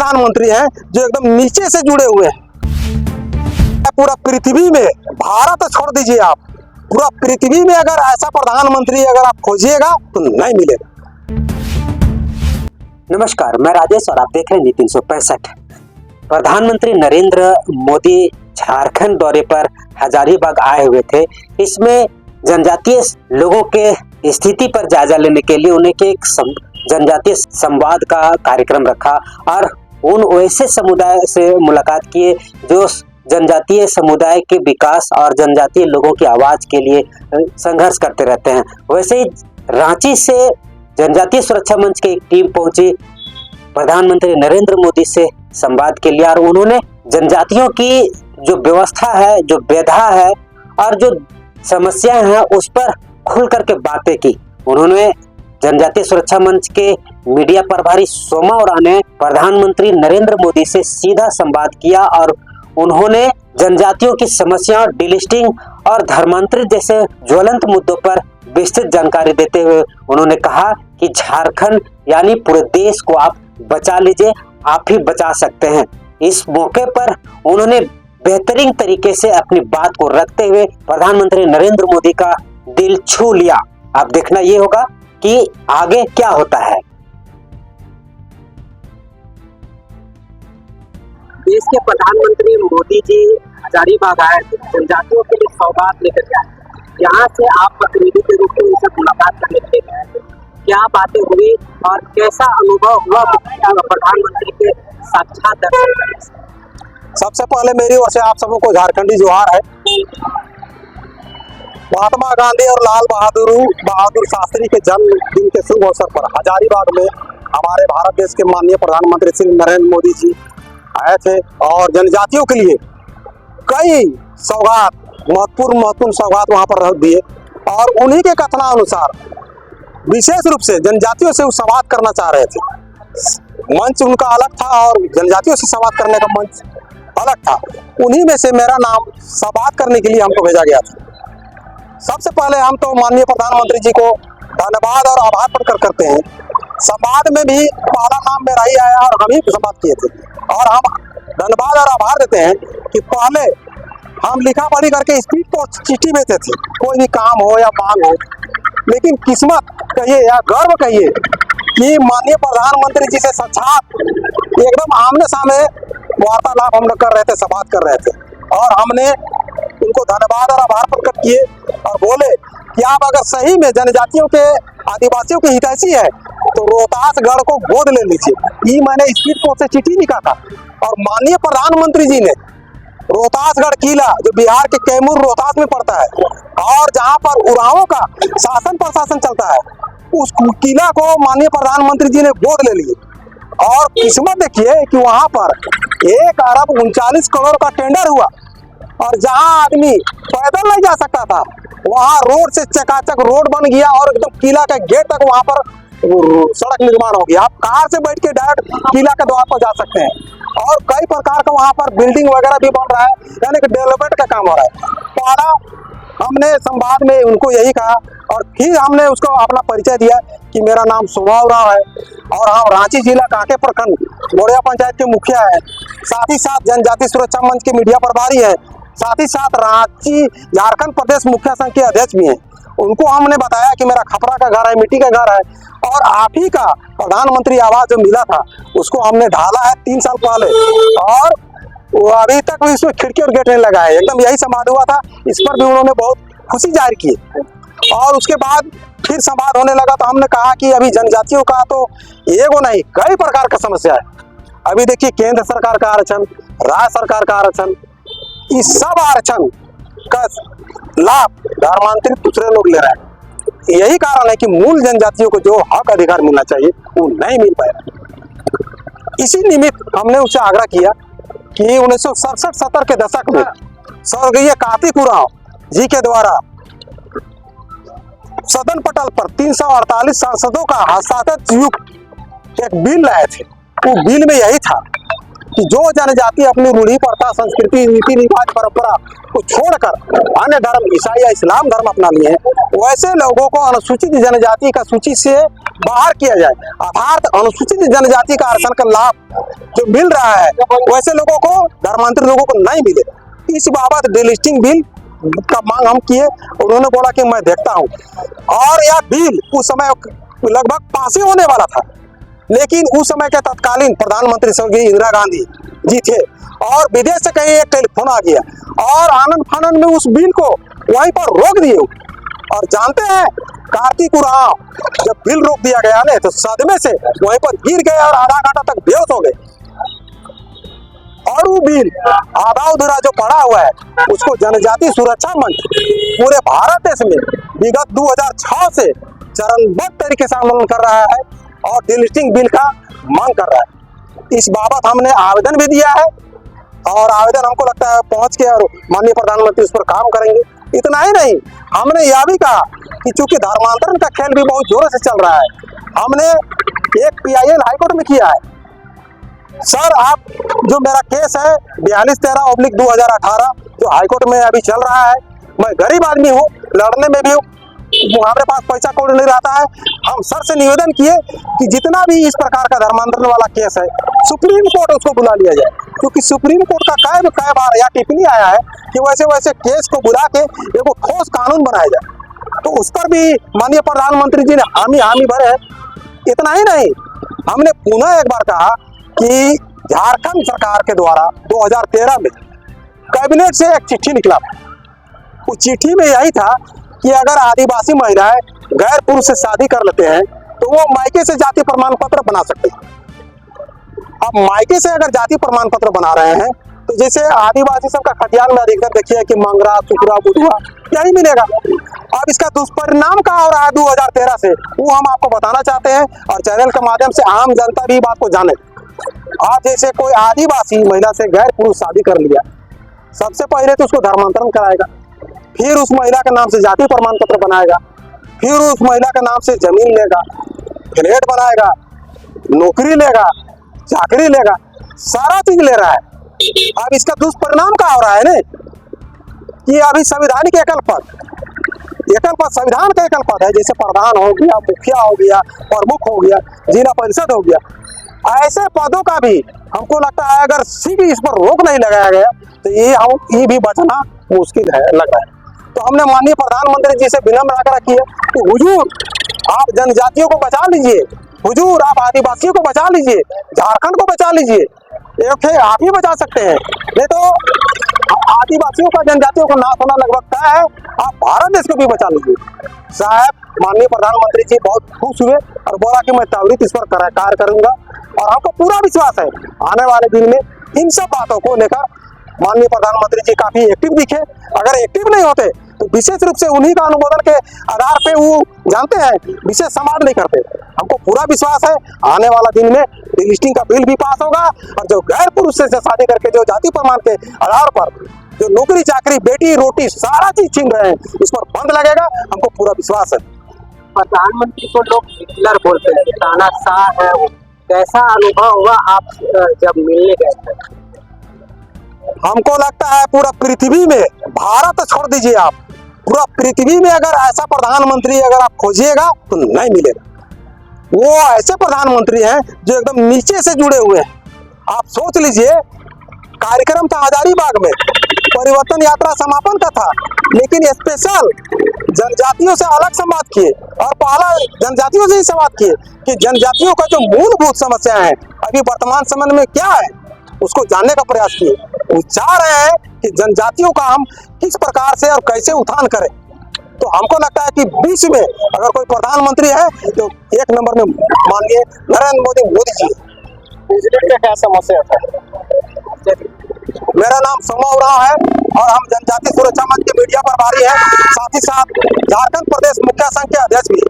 प्रधानमंत्री हैं जो एकदम नीचे से जुड़े हुए हैं। पूरा पृथ्वी में, भारत छोड़ दीजिए आप, पूरा पृथ्वी में अगर ऐसा प्रधानमंत्री अगर आप खोजिएगा तो नहीं मिलेगा। नमस्कार, मैं राजेश और आप देख रहे हैं नीति 365। प्रधानमंत्री नरेंद्र मोदी झारखंड दौरे पर हजारीबाग आए हुए थे। इसमें जनजातीय लोगों के स्थिति पर जायजा लेने के लिए उन्हें एक जनजातीय संवाद का कार्यक्रम रखा और उन वैसे समुदाय से मुलाकात किए जो जनजातीय समुदाय के विकास और जनजातीय लोगों की आवाज के लिए संघर्ष करते रहते हैं। वैसे ही रांची से जनजातीय सुरक्षा मंच की एक टीम पहुंची प्रधानमंत्री नरेंद्र मोदी से संवाद के लिए और उन्होंने जनजातियों की जो व्यवस्था है, जो व्यथा है और जो समस्याएं हैं उस पर खुल करके बातें की। उन्होंने जनजातीय सुरक्षा मंच के मीडिया प्रभारी सोमा उरांव ने प्रधानमंत्री नरेंद्र मोदी से सीधा संवाद किया और उन्होंने जनजातियों की समस्याओं, डीलिस्टिंग और धर्मांतरण जैसे ज्वलंत मुद्दों पर विस्तृत जानकारी देते हुए उन्होंने कहा कि झारखंड यानी पूरे देश को आप बचा लीजिए, आप ही बचा सकते हैं। इस मौके पर उन्होंने बेहतरीन तरीके से अपनी बात को रखते हुए प्रधानमंत्री नरेंद्र मोदी का दिल छू लिया। अब देखना ये होगा कि आगे क्या होता है। देश के प्रधानमंत्री मोदी जी हजारीबाग आए, जनजातियों के लिए सौगात लेकर के आए। यहाँ से आप प्रतिनिधि के रूप में उनसे मुलाकात करने के लिए गए, क्या बातें हुई और कैसा अनुभव हुआ प्रधानमंत्री के साक्षात दर्शन करने से? सबसे पहले मेरी ओर से आप सबको झारखंडी जोहार है। महात्मा गांधी और लाल बहादुर शास्त्री के जन्मदिन के शुभ अवसर पर हजारीबाग में हमारे भारत देश के माननीय प्रधानमंत्री श्री नरेंद्र मोदी जी आए थे और जनजातियों के लिए कई सौगात, महत्वपूर्ण सौगात वहां पर रख दिए और उन्हीं के कथनानुसार विशेष रूप से जनजातियों से संवाद करना चाह रहे थे। मंच उनका अलग था और जनजातियों से संवाद करने का मंच अलग था। उन्हीं में से मेरा नाम संवाद करने के लिए हमको भेजा गया था। सबसे पहले हम तो माननीय प्रधानमंत्री जी को धन्यवाद और आभार प्रकट करते हैं। संवाद में भी पहला नाम मेरा ही आया और हम ही संवाद किए थे और हम धन्यवाद और आभार देते हैं कि पहले हम लिखा पढ़ी करके स्पीड पोस्ट चिट्ठी भेजते थे, कोई भी काम हो या मांग हो, लेकिन किस्मत कहिए या गर्व कहिए कि माननीय प्रधानमंत्री जी से साक्षात एकदम आमने सामने वार्तालाप हम लोग कर रहे थे, संवाद कर रहे थे और हमने उनको धन्यवाद और आभार प्रकट किए और बोले कि आप अगर सही में जनजातियों के, आदिवासियों की हितैषी है तो रोहतासगढ़ को गोद ले लीजिए। ये मैंने स्पीड पोस्ट से चिट्ठी लिखा था और माननीय प्रधानमंत्री जी ने रोहतासगढ़ किला जो बिहार के कैमूर रोहतास में पड़ता है और जहां पर उरांवों का शासन प्रशासन चलता है, उस किला को माननीय प्रधानमंत्री जी ने गोद ले लिए। और किस्मत देखिए कि वहां पर 1 अरब 39 करोड़ का टेंडर हुआ और जहां आदमी पैदल नहीं जा सकता था वहां रोड से चकाचक रोड बन गया और एकदम किला के गेट तक वहां पर सड़क निर्माण हो गया। आप कार से बैठ के डायरेक्ट किला के द्वार पर जा सकते हैं और कई प्रकार का वहां पर बिल्डिंग वगैरह भी बन रहा है, यानी कि डेवलपमेंट का काम हो रहा है। पहला हमने संवाद में उनको यही कहा और फिर हमने उसको अपना परिचय दिया कि मेरा नाम सोमा उरांव है और हम रांची जिला कांके प्रखंड बोड़िया पंचायत के मुखिया है, साथ ही साथ जनजातीय सुरक्षा मंच के मीडिया प्रभारी है, साथ ही साथ रांची झारखंड प्रदेश मुखिया संघ के अध्यक्ष भी हैं। उनको हमने बताया कि मेरा खपरा का घर है, मिट्टी का घर है और आप ही का प्रधानमंत्री आवास जो मिला था उसको हमने ढाला है 3 साल पहले और वो अभी तक भी इसमें खिड़की और गेट नहीं लगा है। एकदम यही संवाद हुआ था, इस पर भी उन्होंने बहुत खुशी जाहिर की और उसके बाद फिर संवाद होने लगा तो हमने कहा कि अभी जनजातियों का तो एगो नहीं कई प्रकार का समस्या है। अभी देखिए केंद्र सरकार का आरक्षण, राज्य सरकार का आरक्षण, इस सब आरक्षण का लाभ धर्मांतरित दूसरे लोग ले रहे हैं। यही कारण है कि मूल जनजातियों को जो हक अधिकार मिलना चाहिए वो नहीं मिल पाया। इसी निमित्त हमने उनसे आग्रह किया कि 1967-70 के दशक में स्वर्गीय कार्तिक उरांव जी के द्वारा सदन पटल पर 348 सांसदों का हस्ताक्षर युक्त एक बिल लाए थे। वो बिल में यही था कि जो जनजाति अपनी रूढ़ी प्रथा, संस्कृति, रीति रिवाज, परंपरा को छोड़कर अन्य धर्म, ईसाई या इस्लाम धर्म अपना लिए हैं, वैसे लोगों को अनुसूचित जनजाति का सूची से बाहर किया जाए, अर्थात अनुसूचित जनजाति का आरक्षण का लाभ जो मिल रहा है वैसे लोगों को, धर्मांतरित लोगों को नहीं मिले। इस बाबत डिलिस्टिंग बिल का मांग हम किए। उन्होंने बोला कि मैं देखता हूं, और यह बिल उस समय लगभग पास ही होने वाला था, लेकिन उस समय के तत्कालीन प्रधानमंत्री स्वर्गीय इंदिरा गांधी जी थे और विदेश से कहीं एक टेलीफोन आ गया और आनंद फानंद में उस बिल को वहीं पर रोक दिए। और जानते हैं कार्तिक उरांव जब बिल रोक दिया गया ना तो सदमे से वहीं पर गिर गए और आधा घंटा तक बेहोश हो गए। और वो बिल आधा अधूरा जो पड़ा हुआ है उसको जनजाति सुरक्षा मंच पूरे भारत देश में विगत 2006 से चरणबद्ध तरीके से आंदोलन कर रहा है और डिलिस्टिंग बिल का मांग कर रहा है। इस बाबत हमने आवेदन भी दिया है और आवेदन हमको लगता है पहुंच के और माननीय प्रधानमंत्री उस पर काम करेंगे। इतना ही नहीं, हमने यह भी कहा कि चूंकि धर्मांतरण का खेल भी बहुत जोरों से चल रहा है, हमने एक PIL हाईकोर्ट में किया है। सर, आप जो मेरा केस है 4213/2018 जो हाईकोर्ट में अभी चल रहा है, मैं गरीब आदमी हूँ, लड़ने में भी हूँ, हमारे पास पैसा कौड़ी नहीं रहता है। हम सर से निवेदन किए कि जितना भी इस प्रकार का धर्मांतरण वाला केस है सुप्रीम कोर्ट उसको बुला लिया जाए, क्योंकि सुप्रीम कोर्ट का कई बार यह टिप्पणी आया है कि वैसे वैसे केस को बुला के एगो ठोस कानून बनाया जाए। तो उस पर भी माननीय प्रधानमंत्री जी ने हामी भरे। इतना ही नहीं, हमने पुनः एक बार कहा कि झारखंड सरकार के द्वारा 2013 में कैबिनेट से एक चिट्ठी निकला। उस चिट्ठी में यही था कि अगर आदिवासी महिलाएं गैर पुरुष से शादी कर लेते हैं तो वो मायके से जाति प्रमाण पत्र बना सकते हैं। अब मायके से अगर जाति प्रमाण पत्र बना रहे हैं तो जैसे आदिवासी सबका खतियान में अधिकतर देखिए कि मंगरा, सुकरा, बुधुआ यही मिलेगा। अब इसका दुष्परिणाम क्या हो रहा है 2013 से, वो हम आपको बताना चाहते हैं और चैनल के माध्यम से आम जनता भी बात को जाने। आज जैसे कोई आदिवासी महिला से गैर पुरुष शादी कर लिया, सबसे पहले तो उसको धर्मांतरण कराएगा, फिर उस महिला के नाम से जाति प्रमाण पत्र बनाएगा, फिर उस महिला के नाम से जमीन लेगा, फ्लैट बनाएगा, नौकरी लेगा, चाकरी लेगा, सारा चीज ले रहा है। अब इसका दुष्परिणाम क्या हो रहा है ना कि अभी संविधानिक एकल पद संविधान का एकल पद है, जैसे प्रधान हो गया, मुखिया हो गया, प्रमुख हो गया, जिला परिषद हो गया, ऐसे पदों का भी हमको लगता है अगर सीधी इस पर रोक नहीं लगाया गया तो ये भी बचना मुश्किल है लग रहा है। तो हमने माननीय प्रधानमंत्री जी से विनम्र आग्रह किया कि हुजूर आप जनजातियों को बचा लीजिए, हुजूर आप आदिवासियों को बचा लीजिए, झारखंड को बचा लीजिए, एक है आप ही बचा सकते हैं, नहीं तो आदिवासियों का जनजातियों को नाश होना लगभग तय है, आप भारत देश को भी बचा लीजिए। साहब माननीय प्रधानमंत्री जी बहुत खुश हुए और बोला कि मैं त्वरित इस पर कार्य करूंगा और हमको पूरा विश्वास है आने वाले दिन में इन सब बातों को लेकर माननीय प्रधानमंत्री जी काफी एक्टिव दिखे। अगर एक्टिव नहीं होते तो विशेष रूप से उन्हीं का अनुमोदन के आधार पे वो जानते हैं विशेष समाज नहीं करते। हमको पूरा विश्वास है आने वाला दिन में डिलिस्टिंग का बिल भी पास होगा और जो गैर पुरुष से शादी करके जो जाति प्रमाण के आधार पर जो नौकरी चाकरी बेटी रोटी सारा चीज छीन रहे हैं उस पर बंद लगेगा, हमको पूरा विश्वास है। प्रधानमंत्री को लोग हिटलर बोलते हैं, तानाशाह है, कैसा अनुभव हुआ आप जब मिलने गए थे? हमको लगता है पूरा पृथ्वी में, भारत छोड़ दीजिए आप, पूरा पृथ्वी में अगर ऐसा प्रधानमंत्री अगर आप खोजिएगा तो नहीं मिलेगा। वो ऐसे प्रधानमंत्री हैं जो एकदम नीचे से जुड़े हुए हैं। आप सोच लीजिए, कार्यक्रम था हजारीबाग में, परिवर्तन यात्रा समापन का था, लेकिन स्पेशल जनजातियों से अलग संवाद किए और पहला जनजातियों से ही संवाद किए कि जनजातियों का जो मूलभूत समस्या है अभी वर्तमान समय में क्या है उसको जानने का प्रयास किए। वो चाह रहे हैं कि जनजातियों का हम किस प्रकार से और कैसे उत्थान करें। तो हमको लगता है कि विश्व में अगर कोई प्रधानमंत्री है तो एक नंबर में माननीय नरेंद्र मोदी जी। बिजली का क्या समस्या था? मेरा नाम सोमा उरांव है और हम जनजाति सुरक्षा मंच के मीडिया प्रभारी हैं, साथ ही साथ झारखंड प्रदेश मुखिया संघ के अध्यक्ष भी।